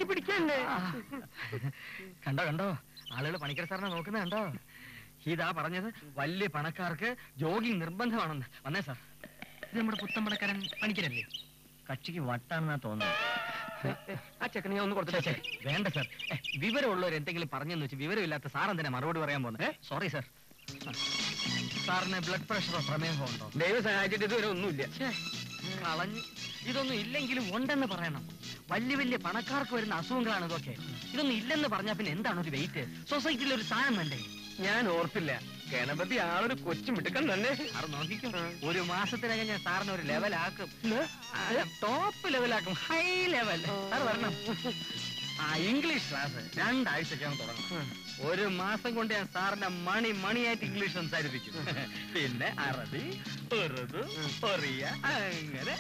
പിടിക്കല്ലേ? കണ്ടോ കണ്ടോ, ആളുകൾ പണിക്കർ സാറിനെ നോക്കുന്ന കണ്ടോ? ഇതാ പറഞ്ഞത്, വലിയ പണക്കാർക്ക് ജോഗിങ് നിർബന്ധമാണെന്ന്. വന്നേ സാർ, ഇത് നമ്മുടെ പുത്തൻ പണക്കാരൻ പണിക്കരല്ലേ? കക്ഷിക്ക് വട്ടാണെന്നാ തോന്നുന്നത്. ആ ചെക്കനെ ഒന്ന് കൊടുത്തേ. വേണ്ട സാർ, വിവരമുള്ളവർ എന്തെങ്കിലും പറഞ്ഞെന്ന് വെച്ച് വിവരമില്ലാത്ത സാർ എന്തിനാ മറുപടി പറയാൻ പോകുന്നത്? Sorry sir. സാറിന് ബ്ലഡ് പ്രഷറോ പ്രമേഹമോ ഉണ്ടോ? ദൈവം സഹായിച്ചിട്ട് ഇതുവരെ ഒന്നുമില്ല. കളഞ്ഞു. ഇതൊന്നും ഇല്ലെങ്കിലും ഉണ്ടെന്ന് പറയണം. വലിയ വലിയ പണക്കാർക്ക് വരുന്ന അസുഖങ്ങളാണ് ഇതൊക്കെ. ഇതൊന്നും ഇല്ലെന്ന് പറഞ്ഞാൽ പിന്നെ എന്താണ് ഒരു വെയിറ്റ്? സൊസൈറ്റിയിൽ ഒരു സ്ഥാനം വേണ്ടേ? ഞാൻ ഓർത്തില്ല, ഗണപതി ആളൊരു കൊച്ചു മിടുക്കൻ തന്നെ. സാറ് നോക്കിക്കോ, ഒരു മാസത്തിനകം ഞാൻ സാറിന് ഒരു ലെവലാക്കും. ടോപ്പ് ലെവലാക്കും, ഹൈ ലെവൽ. സാർ വരണം. ഇംഗ്ലീഷ് ക്ലാസ് 2 ആഴ്ചക്കാണ് തുടങ്ങും. ഒരു മാസം കൊണ്ട് ഞാൻ സാറിന്റെ മണിയായിട്ട് ഇംഗ്ലീഷ് സംസാരിപ്പിക്കും. പിന്നെ അറബി, ഉറുദു, ഒറിയ, അങ്ങനെ